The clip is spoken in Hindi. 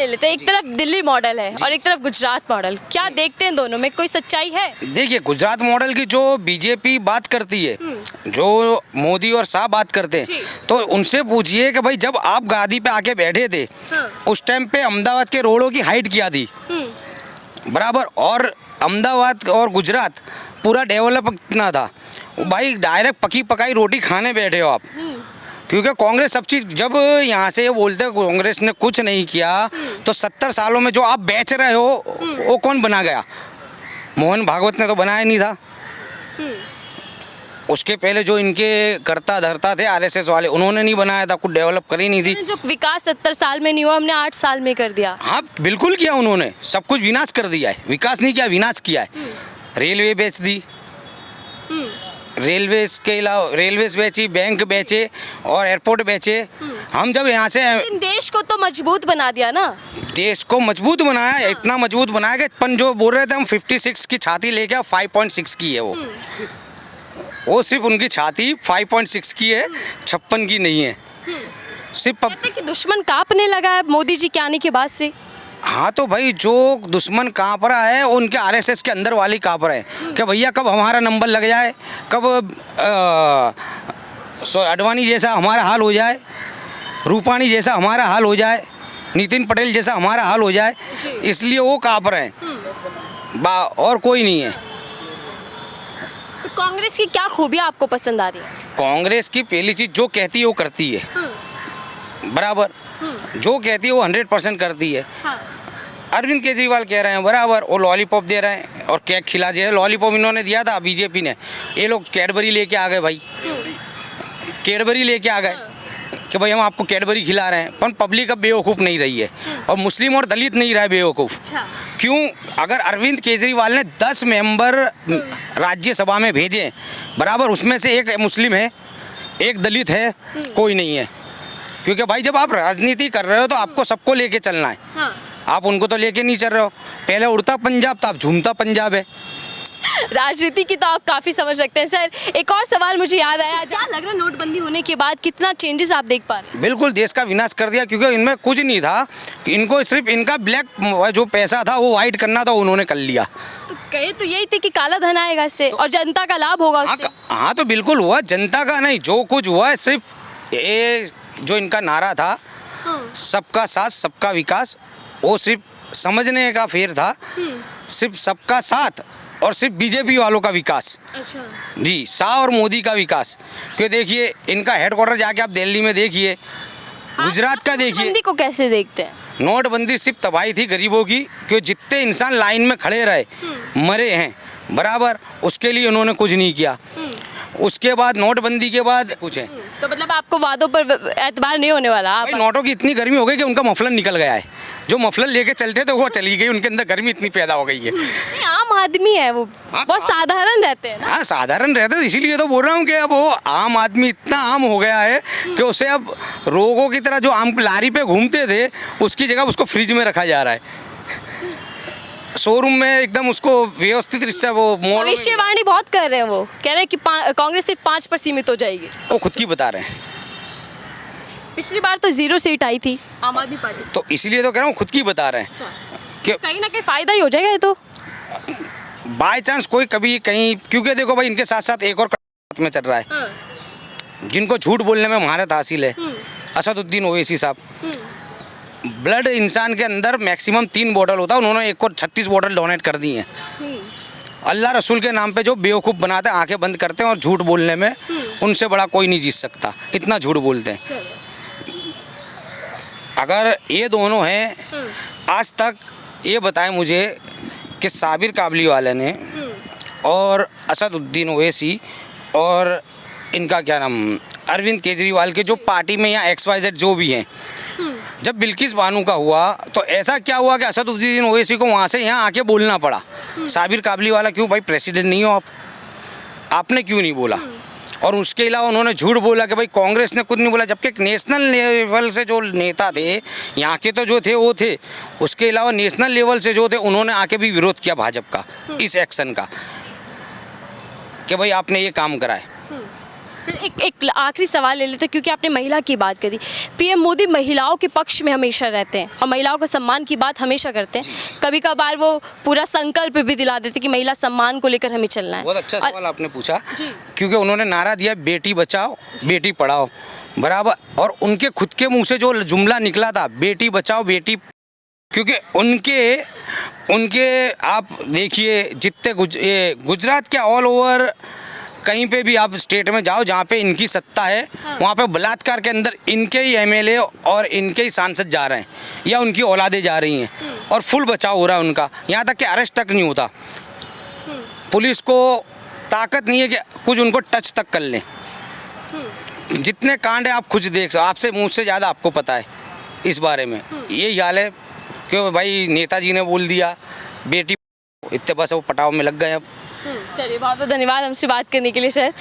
ले लेते हैं, एक तरफ दिल्ली मॉडल है और एक तरफ गुजरात मॉडल, क्या देखते हैं दोनों में, कोई सच्चाई है? देखिए, गुजरात मॉडल की जो बीजेपी बात करती है, जो मोदी और शाह बात करते हैं, तो उनसे पूछिए कि भाई जब आप गादी पे आके बैठे थे, उस टाइम पे अहमदाबाद के रोडों की हाइट क्या थी, बराबर, और अहमदाबाद और गुजरात पूरा डेवलप कितना था। भाई डायरेक्ट पकी पकाई रोटी खाने बैठे हो आप, क्योंकि कांग्रेस सब चीज़, जब यहाँ से ये बोलते हैं कांग्रेस ने कुछ नहीं किया, तो 70 सालों में जो आप बेच रहे हो वो कौन बना गया? मोहन भागवत ने तो बनाया नहीं था। उसके पहले जो इनके करता धरता थे आरएसएस वाले, उन्होंने नहीं बनाया था, कुछ डेवलप करी नहीं थी। जो विकास 70 साल में नहीं हुआ, हमने 8 साल में कर दिया। हाँ बिल्कुल किया उन्होंने, सब कुछ विनाश कर दिया है, विकास नहीं किया, विनाश किया है। रेलवे बेच दी, रेलवेज के अलावा रेलवेज बेची, बैंक बेचे और एयरपोर्ट बेचे। हम जब यहाँ से देश को तो मजबूत बना दिया ना, देश को मजबूत बनाया, इतना मजबूत बनाया कि अपन जो बोल रहे थे हम 56 की छाती लेके 5.6 की है वो सिर्फ उनकी छाती 5.6 की है, 56 की नहीं है। सिर्फ कहते हैं कि दुश्मन कांपने लगा है मोदी जी के आने के बाद से। हाँ तो भाई जो दुश्मन काँप रहा है उनके आरएसएस के अंदर वाली काँप रहे हैं कि भैया कब हमारा नंबर लग जाए, कब अडवाणी जैसा हमारा हाल हो जाए, रूपाणी जैसा हमारा हाल हो जाए, नितिन पटेल जैसा हमारा हाल हो जाए, इसलिए वो काँप रहे हैं, और कोई नहीं है। तो कांग्रेस की क्या खूबियाँ आपको पसंद आ रही है? कांग्रेस की पहली चीज़ जो कहती है वो करती है, बराबर, जो कहती है वो 100% करती है। अरविंद केजरीवाल कह रहे हैं बराबर, वो लॉलीपॉप दे रहे हैं और केक खिला दिया। लॉलीपॉप इन्होंने दिया था बीजेपी ने, ये लोग कैडबरी लेके आ गए भाई, कैडबरी लेके आ गए कि भाई हम आपको कैडबरी खिला रहे हैं, पर पब्लिक अब बेवकूफ़ नहीं रही है और मुस्लिम और दलित नहीं रहा है बेवकूफ़। क्यों? अगर अरविंद केजरीवाल ने 10 मेंबर राज्यसभा में भेजे, बराबर, उसमें से एक मुस्लिम है, एक दलित है, कोई नहीं है। क्योंकि भाई जब आप राजनीति कर रहे हो तो आपको सबको लेके चलना है। आप उनको तो लेके नहीं चल रहे हो। पहले उड़ता पंजाब था, अब झूमता पंजाब है। राजनीति की तो आप काफी समझ रखते हैं सर। एक और सवाल मुझे याद आया, क्या लग रहा है नोटबंदी होने के बाद कितना चेंजेस आप देख पा रहे हैं? बिल्कुल देश का विनाश कर दिया, क्योंकि इनमें कुछ नहीं था, इनको सिर्फ इनका ब्लैक जो पैसा था वो वाइट करना था, उन्होंने कर लिया। तो कहे तो यही थे कि काला धन आएगा इससे और जनता का लाभ होगा उससे। हाँ तो बिल्कुल हुआ, जनता का नहीं, जो कुछ हुआ है सिर्फ ये जो इनका नारा था सबका साथ सबका विकास, वो सिर्फ समझने का फेर था, सिर्फ सबका साथ और सिर्फ बीजेपी वालों का विकास। अच्छा जी, शाह और मोदी का विकास। क्योंकि देखिए इनका हेडक्वार्टर जाके आप दिल्ली में देखिए, गुजरात का देखिए। नोटबंदी को कैसे देखते हैं? नोटबंदी सिर्फ तबाही थी गरीबों की, क्योंकि जितने इंसान लाइन में खड़े रहे मरे हैं, बराबर, उसके लिए उन्होंने कुछ नहीं किया। उसके बाद नोटबंदी के बाद कुछ है, तो मतलब आपको वादों पर एतबार नहीं होने वाला? आप नोटों की इतनी गर्मी हो गई कि उनका मफलर निकल गया है, जो मफलर लेके चलते थे वो चली गई, उनके अंदर गर्मी इतनी पैदा हो गई है। नहीं, आम आदमी है वो, बहुत साधारण रहते हैं ना। हाँ साधारण रहते हैं, इसीलिए तो बोल रहा हूँ कि अब वो आम आदमी इतना आम हो गया है कि उसे अब रोगों की तरह जो आम लारी पे घूमते थे उसकी जगह उसको फ्रिज में रखा जा रहा है, शोरूम में एकदम उसको व्यवस्थित रिश्ता। वो भविष्यवाणी बहुत कर रहे हैं, वो कह रहे हैं कि कांग्रेस सिर्फ 5 पर सीमित हो जाएगी। वो खुद की बता रहे हैं, पिछली बार तो 0 सीट आई थी आम आदमी पार्टी, तो इसीलिए तो कह रहा हूँ खुद की बता रहे हैं कि कहीं ना कहीं फायदा ही हो जाएगा ये तो। बाय चांस कोई कभी कहीं, क्योंकि देखो भाई इनके साथ साथ एक और में चल रहा है जिनको झूठ बोलने में महारत हासिल है, असदुद्दीन ओवैसी साहब। ब्लड इंसान के अंदर मैक्सिमम 3 बॉटल होता है, उन्होंने 1 और 36 बॉटल डोनेट कर दी हैं। अल्लाह रसूल के नाम पे जो बेवकूफ़ बनाते हैं, आंखें बंद करते हैं और झूठ बोलने में, उनसे बड़ा कोई नहीं जीत सकता, इतना झूठ बोलते हैं। अगर ये दोनों हैं, आज तक ये बताएं मुझे कि साबिर काबली वाले ने और असदुद्दीन ओवैसी और इनका क्या नाम अरविंद केजरीवाल के जो पार्टी में या XYZ जो भी हैं, जब बिल्किस बानो का हुआ तो ऐसा क्या हुआ कि असदुद्दीन ओवैसी को वहाँ से यहाँ आके बोलना पड़ा? साबिर काबली वाला क्यों भाई प्रेसिडेंट नहीं हो आप, आपने क्यों नहीं बोला? और उसके अलावा उन्होंने झूठ बोला कि भाई कांग्रेस ने कुछ नहीं बोला, जबकि नेशनल लेवल से जो नेता थे यहाँ के तो जो थे वो थे, उसके अलावा नेशनल लेवल से जो थे उन्होंने आके भी विरोध किया भाजपा का इस एक्शन का कि भाई आपने ये काम कराए। चलिए एक आखिरी सवाल ले लेते हैं, क्योंकि आपने महिला की बात करी। पीएम मोदी महिलाओं के पक्ष में हमेशा रहते हैं और महिलाओं को सम्मान की बात हमेशा करते हैं। कभी कभार वो पूरा संकल्प भी दिला देते हैं कि महिला सम्मान को लेकर हमें चलना है। बहुत अच्छा और- सवाल आपने पूछा, जी। क्योंकि उन्होंने नारा दिया बेटी बचाओ बेटी पढ़ाओ, बराबर। और उनके खुद के मुंह से जो जुमला निकला था बेटी बचाओ बेटी, क्योंकि उनके आप देखिए जितने गुजरात के ऑल ओवर कहीं पे भी आप स्टेट में जाओ जहाँ पे इनकी सत्ता है, वहाँ पे बलात्कार के अंदर इनके ही एमएलए और इनके ही सांसद जा रहे हैं या उनकी औलादें जा रही हैं और फुल बचाव हो रहा है उनका, यहाँ तक कि अरेस्ट तक नहीं होता। पुलिस को ताकत नहीं है कि कुछ उनको टच तक कर लें। जितने कांड है आप खुद देख, आपसे मुझसे ज़्यादा आपको पता है इस बारे में। यही हाल है कि भाई नेताजी ने बोल दिया बेटी, इतने बस वो पटाव में लग गए अब। चलिए बहुत बहुत धन्यवाद हमसे बात करने के लिए सर।